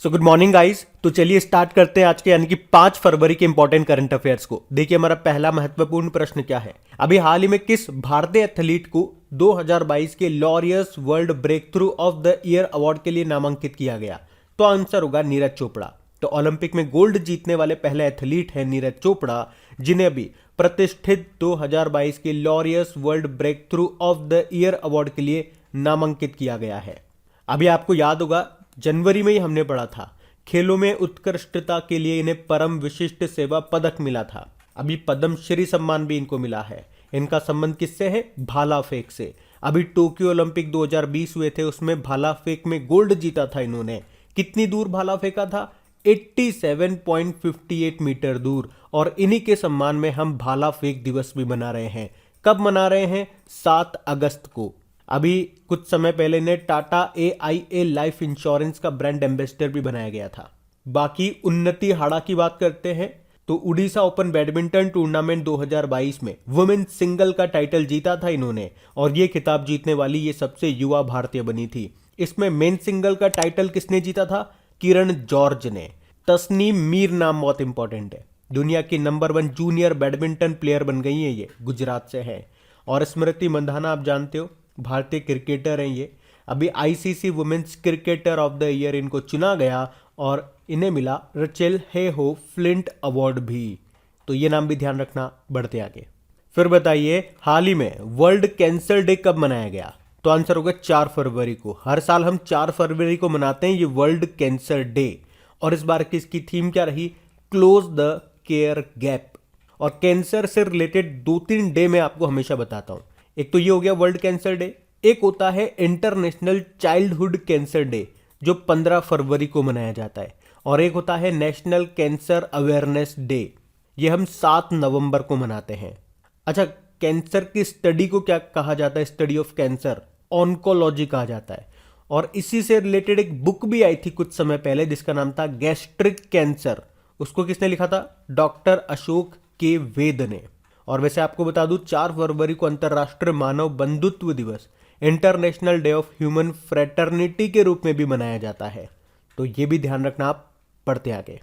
So good morning guys. तो चलिए start करते हैं आज के यानी कि 5 फरवरी के इंपॉर्टेंट करंट अफेयर्स को। देखिए हमारा पहला महत्वपूर्ण प्रश्न क्या है। अभी हाल ही में किस भारतीय एथलीट को 2022 के Laureus world breakthrough of the year award के लिए नामांकित किया गया? तो आंसर होगा नीरज चोपड़ा। तो ओलंपिक में गोल्ड जीतने वाले पहले एथलीट हैं नीरज चोपड़ा, जिन्हें अभी प्रतिष्ठित 2022 के Laureus world breakthrough of the year award के लिए नामांकित किया गया है। अभी आपको याद होगा जनवरी में ही हमने पढ़ा था, खेलों में उत्कृष्टता के लिए इन्हें परम विशिष्ट सेवा पदक मिला था। अभी पद्मश्री सम्मान भी इनको मिला है। इनका संबंध किससे है? भाला फेंक से। अभी टोक्यो ओलंपिक 2020 हुए थे, उसमें भाला फेंक में गोल्ड जीता था इन्होंने। कितनी दूर भाला फेंका था? 87.58 मीटर दूर। और इन्हीं के सम्मान में हम भाला फेंक दिवस भी मना रहे हैं। कब मना रहे हैं? 7 अगस्त को। अभी कुछ समय पहले ने टाटा AIA लाइफ इंश्योरेंस का ब्रांड एम्बेसडर भी बनाया गया था। बाकी उन्नति हाड़ा की बात करते हैं तो उड़ीसा ओपन बैडमिंटन टूर्नामेंट 2022 में वुमेन सिंगल का टाइटल जीता था इन्होंने, और ये खिताब जीतने वाली ये सबसे युवा भारतीय बनी थी। इसमें मेन सिंगल का टाइटल किसने जीता था? किरण जॉर्ज ने। तस्नीम मीर नाम बहुत इंपॉर्टेंट है, दुनिया की नंबर 1 जूनियर बैडमिंटन प्लेयर बन गई है, ये गुजरात से है। और स्मृति मंधाना आप जानते हो, भारतीय क्रिकेटर हैं ये। अभी ICC women's cricketer of the year इनको चुना गया और इन्हें मिला रचेल हेहो फ्लिंट अवार्ड भी। तो ये नाम भी ध्यान रखना बढ़ते आगे। फिर बताइए हाल ही में वर्ल्ड कैंसर डे कब मनाया गया? तो आंसर होगा 4 फरवरी को। हर साल हम 4 फरवरी को मनाते हैं ये वर्ल्ड कैंसर डे। और इस बार की इसकी थीम क्या रही? Close the care gap. और कैंसर से रिलेटेड 2-3 डे मैं आपको हमेशा बताता हूं। एक तो ये हो गया वर्ल्ड कैंसर डे, एक होता है इंटरनेशनल चाइल्डहुड कैंसर डे जो 15 फरवरी को मनाया जाता है, और एक होता है नेशनल कैंसर अवेयरनेस डे, ये हम 7 नवंबर को मनाते हैं। अच्छा, कैंसर की स्टडी को क्या कहा जाता है? स्टडी ऑफ कैंसर ऑन्कोलॉजी कहा जाता है। और इसी से रिलेटेड एक बुक भी आई थी कुछ समय पहले जिसका नाम था गैस्ट्रिक कैंसर। उसको किसने लिखा था? डॉक्टर अशोक के वेद ने। और वैसे आपको बता दूं 4 फरवरी को अंतर्राष्ट्रीय मानव बंधुत्व दिवस, international day of human fraternity के रूप में भी मनाया जाता है। तो ये भी ध्यान रखना आप पढ़ते आगे।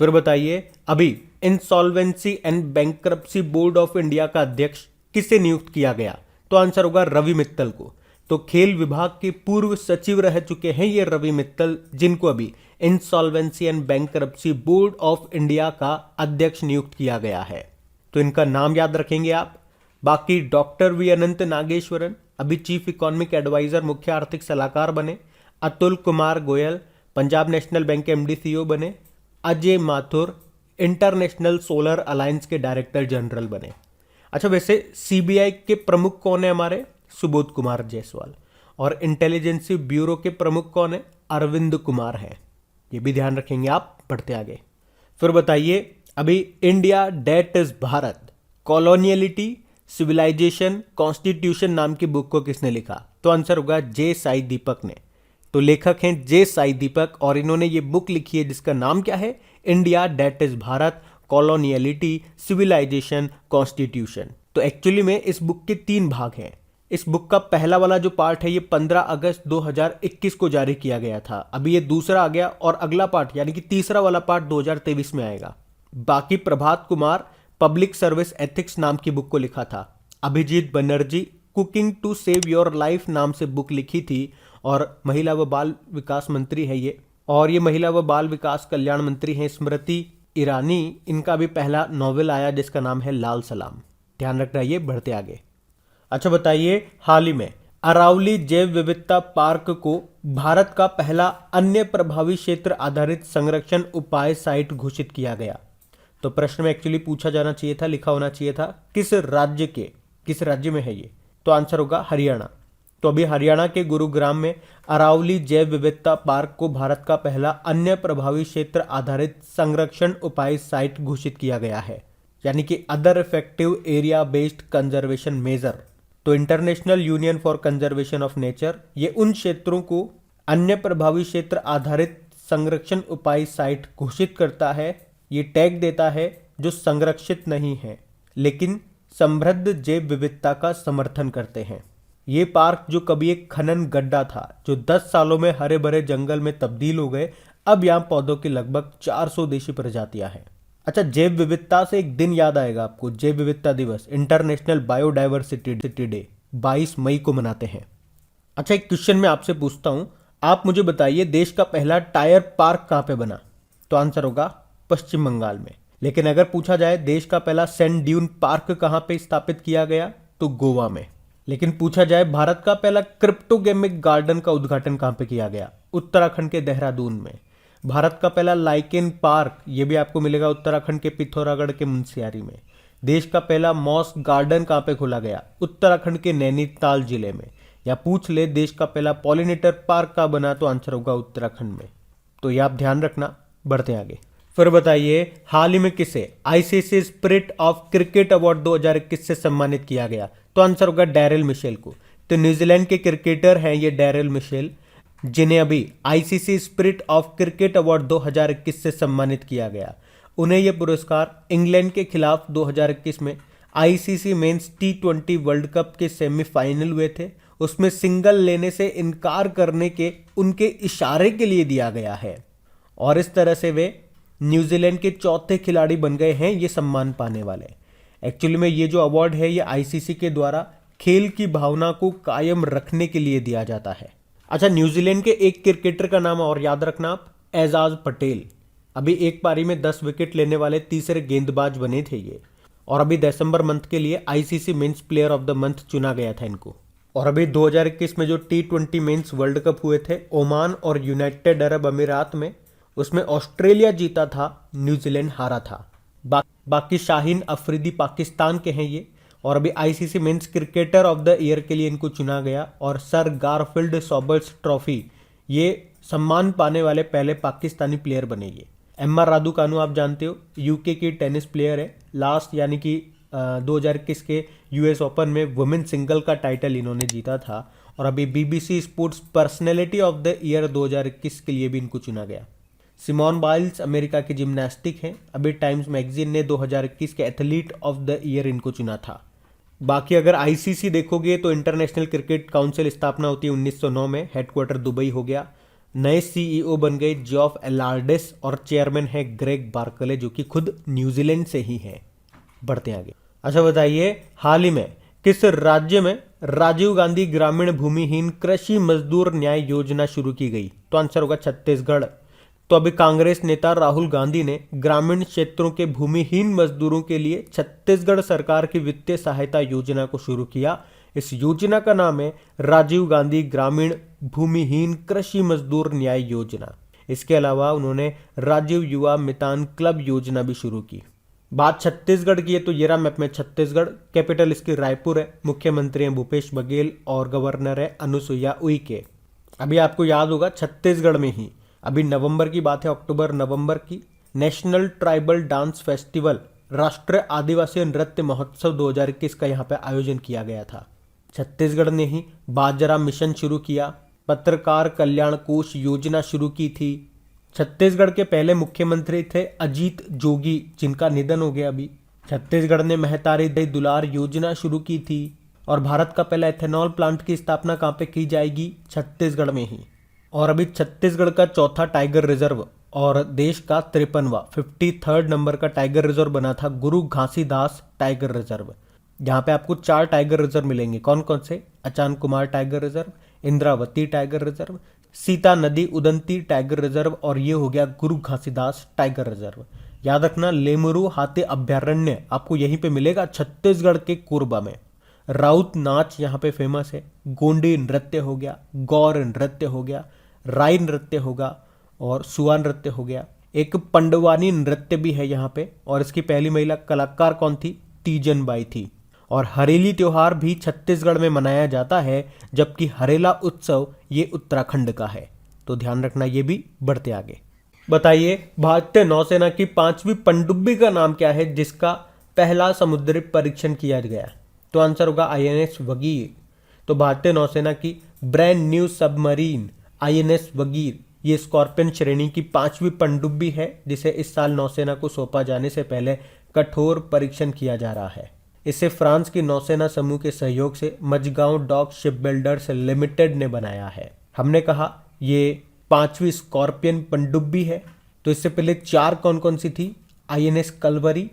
फिर बताइए अभी insolvency and bankruptcy board of India का अध्यक्ष किसे नियुक्त किया गया? तो आंसर होगा रवि मित्तल को। तो खेल विभाग के पूर्व सचिव रह चुके हैं ये रवि मित्तल, जिनको अभी insolvency and bankruptcy board of India का अध्यक्ष नियुक्त किया गया है। तो इनका नाम याद रखेंगे आप। बाकी डॉक्टर वी अनंत नागेश्वरन अभी चीफ इकोनॉमिक एडवाइजर मुख्य आर्थिक सलाहकार बने। अतुल कुमार गोयल पंजाब नेशनल बैंक के MD CEO बने। Ajay Mathur international solar alliance के डायरेक्टर जनरल बने। अच्छा, वैसे CBI के प्रमुख कौन है हमारे? सुबोध कुमार जायसवाल। और इंटेलिजेंस ब्यूरो के प्रमुख कौन है? अरविंद कुमार है। ये भी ध्यान रखेंगे आप पढ़ते आगे। फिर बताइए अभी India that is Bharat, coloniality, civilisation, constitution नाम की बुक को किसने लिखा? तो आंसर होगा जे साई दीपक ने। तो लेखक हैं जे साई दीपक, और इन्होंने ये बुक लिखी है जिसका नाम क्या है? India that is Bharat, coloniality, civilisation, constitution. तो एक्चुअली में इस बुक के 3 भाग हैं। इस बुक का पहला वाला जो पार्ट है ये 15 अगस्त 2021 को जारी किया गया था। अभी ये दूसरा आ गया, और अगला पार्ट यानी कि तीसरा वाला पार्ट 2023 में आएगा। बाकी Prabhat Kumar public service ethics नाम की बुक को लिखा था। Abhijit Banerjee cooking to save your life नाम से बुक लिखी थी, और महिला व बाल विकास मंत्री है ये। और ये महिला व बाल विकास कल्याण मंत्री हैं स्मृति ईरानी। इनका भी पहला नॉवेल आया जिसका नाम है लाल सलाम। ध्यान रखना, ये बढ़ते आगे। अच्छा बताइए हाल ही में अरावली जैव विविधता पार्क को भारत का पहला अन्य प्रभावी क्षेत्र आधारित संरक्षण उपाय साइट घोषित किया गया। तो प्रश्न में एक्चुअली पूछा जाना चाहिए था, लिखा होना चाहिए था किस राज्य में है ये? तो आंसर होगा हरियाणा। तो अभी हरियाणा के गुरुग्राम में अरावली जैव विविधता पार्क को भारत का पहला अन्य प्रभावी क्षेत्र आधारित संरक्षण उपाय साइट घोषित किया गया है, यानी कि other effective area based conservation measure. तो International Union for Conservation of Nature ये उन क्षेत्रों को अन्य प्रभावी क्षेत्र आधारित संरक्षण उपाय साइट घोषित करता है, ये टैग देता है जो संरक्षित नहीं है लेकिन समृद्ध जैव विविधता का समर्थन करते हैं। ये पार्क जो कभी एक खनन गड्ढा था, जो 10 सालों में हरे भरे जंगल में तब्दील हो गए, अब यहाँ पौधों की लगभग 400 देशी प्रजातियां हैं। अच्छा, जैव विविधता से एक दिन याद आएगा आपको, जैव विविधता दिवस, इंटरनेशनल बायोडाइवर्सिटी डे 22 मई को मनाते हैं। अच्छा, एक क्वेश्चन मैं आपसे पूछता हूं, आप मुझे बताइए देश का पहला टायर पार्क कहां पे बना? तो आंसर होगा पश्चिम बंगाल में। लेकिन अगर पूछा जाए देश का पहला सैंड ड्यून पार्क कहां पे स्थापित किया गया, तो गोवा में। लेकिन पूछा जाए भारत का पहला क्रिप्टोगेमिक गार्डन का उद्घाटन कहां पे किया गया? उत्तराखंड के देहरादून में। भारत का पहला लाइकेन पार्क, ये भी आपको मिलेगा उत्तराखंड के पिथौरागढ़ के मुंशियारी में। देश का पहला मॉस गार्डन कहां पे खोला गया? उत्तराखंड के नैनीताल जिले में। या पूछ ले देश का पहला पॉलिनेटर पार्क कहाँ बना, तो आंसर होगा उत्तराखंड में। तो ये आप ध्यान रखना। बढ़ते आगे। फिर बताइए हाल ही में किसे ICC spirit of cricket award 2021 से सम्मानित किया गया? तो आंसर होगा डैरिल मिशेल को। तो न्यूजीलैंड के क्रिकेटर हैं ये डैरिल मिशेल, जिन्हें अभी ICC spirit of cricket award 2021 से सम्मानित किया गया। उन्हें यह पुरस्कार इंग्लैंड के खिलाफ 2021 में ICC men's T20 world cup के सेमीफाइनल हुए थे, उसमें सिंगल लेने से इनकार करने के उनके इशारे के लिए दिया गया है। और इस तरह से वे न्यूजीलैंड के चौथे खिलाड़ी बन गए हैं ये सम्मान पाने वाले। एक्चुअली में ये जो अवार्ड है ये आईसीसी के द्वारा खेल की भावना को कायम रखने के लिए दिया जाता है। अच्छा, न्यूजीलैंड के एक क्रिकेटर का नाम और याद रखना आप, एजाज पटेल। अभी एक पारी में 10 विकेट लेने वाले तीसरे गेंदबाज बने थे ये। और अभी दिसंबर मंथ के लिए ICC men's player of the month चुना गया था इनको। और अभी 2021 में जो T20 मेंस वर्ल्ड कप हुए थे ओमान और यूनाइटेड अरब अमीरात में, उसमें ऑस्ट्रेलिया जीता था, न्यूजीलैंड हारा था। बाकी शाहीन अफरीदी पाकिस्तान के हैं ये। और अभी ICC men's cricketer of the year के लिए इनको चुना गया। और सर गारफील्ड सोबर्स ट्रॉफी ये सम्मान पाने वाले पहले पाकिस्तानी प्लेयर बने ये। एम्मा रादुकानु आप जानते हो, यूके की टेनिस प्लेयर है। लास्ट यानी कि 2021 के यूएस ओपन में वुमेन सिंगल का टाइटल इन्होंने जीता था। और अभी BBC sports personality of the year 2021 के लिए भी इनको चुना गया। सिमोन बाइल्स अमेरिका की जिम्नास्टिक हैं। अभी टाइम्स मैगजीन ने 2021 के एथलीट ऑफ द ईयर इनको चुना था। बाकी अगर आईसीसी देखोगे तो इंटरनेशनल क्रिकेट काउंसिल स्थापना होती है 1909 में, हेडक्वार्टर दुबई हो गया। नए सीईओ बन गए जॉफ एलार्डिस और चेयरमैन है ग्रेग बार्कले जो कि खुद न्यूजीलैंड से ही हैं। बढ़ते आगे। अच्छा बताइए हाल ही में किस राज्य में राजीव गांधी ग्रामीण भूमिहीन कृषि मजदूर न्याय योजना शुरू की गई? तो आंसर होगा छत्तीसगढ़। तो अभी कांग्रेस नेता राहुल गांधी ने ग्रामीण क्षेत्रों के भूमिहीन मजदूरों के लिए छत्तीसगढ़ सरकार की वित्तीय सहायता योजना को शुरू किया। इस योजना का नाम है राजीव गांधी ग्रामीण भूमिहीन कृषि मजदूर न्याय योजना। इसके अलावा उन्होंने राजीव युवा मितान क्लब योजना भी शुरू की। बात छत्तीसगढ़ की है तो ये रहा मैप में छत्तीसगढ़। कैपिटल इसकी रायपुर है। मुख्यमंत्री हैं भूपेश बघेल और गवर्नर है अनुसुईया उइके। अभी आपको याद होगा छत्तीसगढ़ में ही अभी नवंबर की बात है, अक्टूबर नवंबर की, नेशनल ट्राइबल डांस फेस्टिवल राष्ट्रीय आदिवासी नृत्य महोत्सव 2021 का यहाँ पे आयोजन किया गया था। छत्तीसगढ़ ने ही बाजरा मिशन शुरू किया, पत्रकार कल्याण कोष योजना शुरू की थी। छत्तीसगढ़ के पहले मुख्यमंत्री थे अजीत जोगी जिनका निधन हो गया अभी। छत्तीसगढ़ ने महतारी दई दुलार योजना शुरू की थी। और भारत का पहला एथेनॉल प्लांट की स्थापना कहाँ पे की जाएगी? छत्तीसगढ़ में ही। और अभी छत्तीसगढ़ का चौथा टाइगर रिजर्व और देश का 53वां 53rd नंबर का टाइगर रिजर्व बना था गुरु घासीदास टाइगर रिजर्व। यहाँ पे आपको 4 टाइगर रिजर्व मिलेंगे। कौन कौन से? Achanakmar tiger reserve, Indravati tiger reserve, Sitanadi Udanti tiger reserve और ये हो गया गुरु घासीदास टाइगर रिजर्व। याद रखना लेमुरु हाथी अभ्यारण्य आपको यहीं पे मिलेगा छत्तीसगढ़ के कोरबा में। राउत नाच यहाँ पे फेमस है। गोंडी नृत्य हो गया, गौर नृत्य हो गया, राई नृत्य होगा और सुआ नृत्य हो गया। एक पंडवानी नृत्य भी है यहाँ पे और इसकी पहली महिला कलाकार कौन थी? तीजन बाई थी। और हरेली त्योहार भी छत्तीसगढ़ में मनाया जाता है जबकि हरेला उत्सव ये उत्तराखंड का है। तो ध्यान रखना ये भी। बढ़ते आगे। बताइए भारतीय नौसेना की 5वीं पनडुब्बी का नाम क्या है जिसका पहला समुद्री परीक्षण किया गया? तो आंसर होगा INS वगीर। तो भारतीय नौसेना की brand new submarine INS Vagir ये स्कॉर्पियन श्रेणी की 5वीं पनडुब्बी है जिसे इस साल नौसेना को सौंपा जाने से पहले कठोर परीक्षण किया जा रहा है। इसे फ्रांस की नौसेना समूह के सहयोग से Mazagon dock ship builders limited ने बनाया है। हमने कहा ये 5वीं स्कॉर्पियन पनडुब्बी है। तो इससे पहले 4 कौन कौन सी थी? INS Kalvari,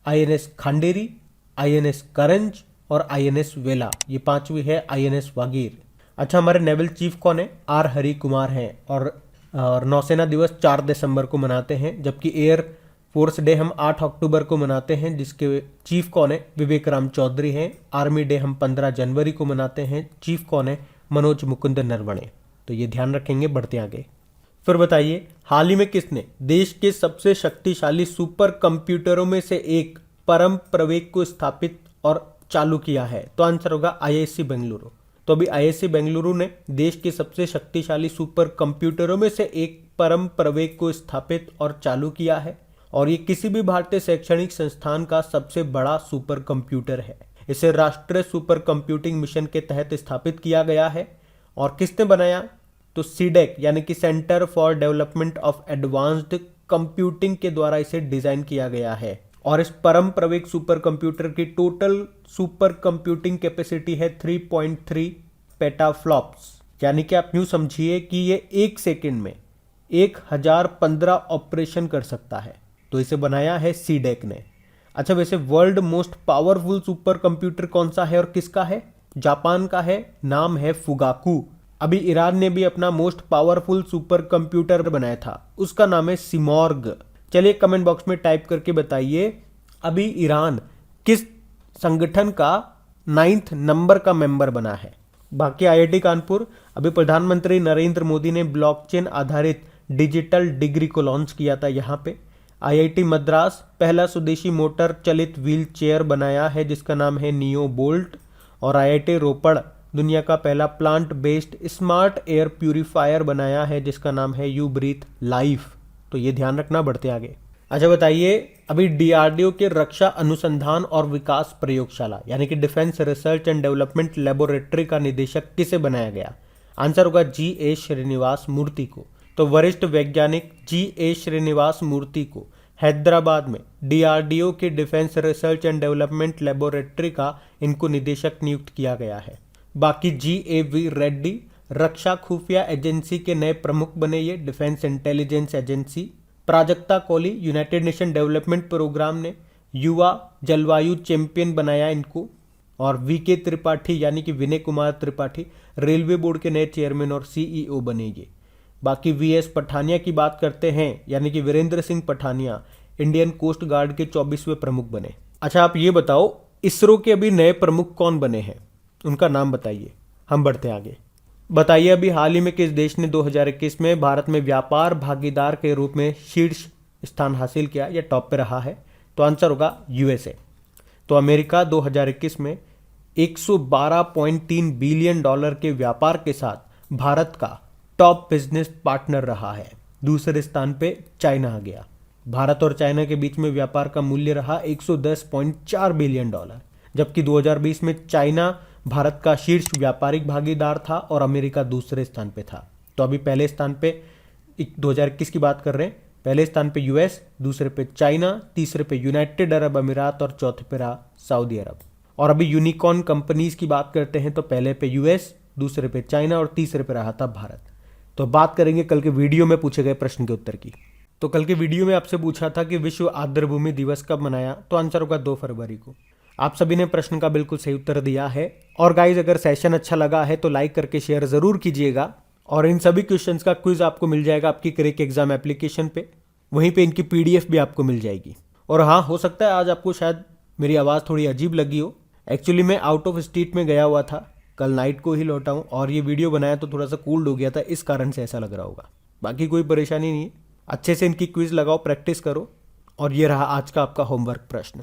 INS Khanderi, INS करंज और INS वेला। ये 5वीं है INS वागीर। अच्छा, हमारे नेवल चीफ कौन है? R हरि कुमार हैं। और नौसेना दिवस 4 दिसंबर को मनाते हैं, जबकि एयर फोर्स डे हम 8 अक्टूबर को मनाते हैं, जिसके चीफ कौन है? विवेक राम चौधरी हैं। आर्मी डे हम 15 जनवरी को मनाते हैं, चीफ कौन है? मनोज मुकुंद नरवणे। तो ये ध्यान रखेंगे। बढ़ते आगे। फिर बताइए, हाल ही में किसने देश के सबसे शक्तिशाली सुपर कंप्यूटरों में से एक परम प्रवेग को स्थापित और चालू किया है? तो आंसर होगा IISc बेंगलुरु। तो अभी IISc बेंगलुरु ने देश के सबसे शक्तिशाली सुपर कंप्यूटरों में से एक परम प्रवेग को स्थापित और चालू किया है, और ये किसी भी भारतीय शैक्षणिक संस्थान का सबसे बड़ा सुपर कंप्यूटर है। इसे राष्ट्रीय सुपर कंप्यूटिंग मिशन के तहत स्थापित किया गया है। और किसने बनाया? तो सीडेक यानी कि centre for development of advanced computing के द्वारा इसे डिजाइन किया गया है। और इस परम प्रवेग सुपर कंप्यूटर की टोटल सुपर कंप्यूटिंग कैपेसिटी है 3.3 पेटाफ्लॉप्स। यानी कि आप यूं समझिए कि ये 1 सेकंड में 1015 ऑपरेशन कर सकता है। तो इसे बनाया है सीडेक ने। अच्छा, वैसे world most powerful super computer कौन सा है और किसका है? जापान का है, नाम है फुगाकू। अभी ईरान ने भी अपना मोस्ट पावरफुल सुपर कंप्यूटर बनाया था, उसका नाम है सिमॉर्ग। चलिए कमेंट बॉक्स में टाइप करके बताइए, अभी ईरान किस संगठन का 9th नंबर का मेंबर बना है? बाकी IIT कानपुर, अभी प्रधानमंत्री नरेंद्र मोदी ने ब्लॉकचेन आधारित डिजिटल डिग्री को लॉन्च किया था यहाँ पे। IIT मद्रास पहला स्वदेशी मोटर चलित व्हील चेयर बनाया है, जिसका नाम है नियो बोल्ट। और IIT रोपड़ दुनिया का पहला plant based smart air purifier बनाया है, जिसका नाम है यू ब्रीथ लाइफ। तो ये ध्यान रखना। बढ़ते आगे। अच्छा बताइए, अभी DRDO के रक्षा अनुसंधान और विकास प्रयोगशाला यानी कि defence research and development laboratory का निदेशक किसे बनाया गया? आंसर होगा GA श्रीनिवास मूर्ति को। तो वरिष्ठ वैज्ञानिक GA श्रीनिवास मूर्ति को हैदराबाद में DRDO के defence research and development laboratory का इनको निदेशक नियुक्त किया गया है। बाकी GAV रेड्डी रक्षा खुफिया एजेंसी के नए प्रमुख बने, ये defence intelligence agency. Prajakta Koli United Nation Development Programme ने युवा जलवायु चैंपियन बनाया इनको। और VK त्रिपाठी यानी कि विनय कुमार त्रिपाठी रेलवे बोर्ड के नए चेयरमैन और CEO बनेंगे। बाकी VS पठानिया की बात करते हैं, यानी कि Virendra Singh Pathania Indian Coast Guard के 24वें प्रमुख बने। अच्छा, आप ये बताओ, इसरो के अभी नए प्रमुख कौन बने हैं? उनका नाम बताइए। हम बढ़ते आगे। बताइए, अभी हाल ही में किस देश ने 2021 में भारत में व्यापार भागीदार के रूप में शीर्ष स्थान हासिल किया या टॉप पे रहा है? तो आंसर होगा USA। तो अमेरिका 2021 में 112.3 बिलियन डॉलर के व्यापार के साथ भारत का टॉप बिजनेस पार्टनर रहा है। दूसरे स्थान पे चाइना आ गया। भारत और चाइना के बीच में व्यापार का मूल्य रहा 110.4 बिलियन डॉलर, जबकि 2020 में चाइना भारत का शीर्ष व्यापारिक भागीदार था और अमेरिका दूसरे स्थान पे था। तो अभी पहले स्थान पे 2021 की बात कर रहे हैं, पहले स्थान पे US, दूसरे पे चाइना, तीसरे पे यूनाइटेड अरब अमीरात और चौथे पे रहा सऊदी अरब। और अभी यूनिकॉर्न कंपनीज की बात करते हैं तो पहले पे US, दूसरे पे चाइना और तीसरे पे रहा था भारत। तो बात करेंगे कल के वीडियो में पूछे गए प्रश्न के उत्तर की। तो कल के वीडियो में आपसे पूछा था कि विश्व आर्द्रभूमि दिवस कब मनाया? तो आंसर होगा 2 फरवरी को। आप सभी ने प्रश्न का बिल्कुल सही उत्तर दिया है। और गाइज, अगर सेशन अच्छा लगा है तो लाइक करके शेयर जरूर कीजिएगा। और इन सभी क्वेश्चंस का क्विज आपको मिल जाएगा आपकी क्रैक एग्जाम एप्लीकेशन पे, वहीं पे इनकी PDF भी आपको मिल जाएगी। और हाँ, हो सकता है आज आपको शायद मेरी आवाज़ थोड़ी अजीब लगी हो। एक्चुअली मैं आउट ऑफ स्टेट में गया हुआ था, कल नाइट को ही लौटा हूँ और ये वीडियो बनाया तो थोड़ा सा कोल्ड हो गया था, इस कारण से ऐसा लग रहा होगा। बाकी कोई परेशानी नहीं है। अच्छे से इनकी क्विज लगाओ, प्रैक्टिस करो। और ये रहा आज का आपका होमवर्क प्रश्न।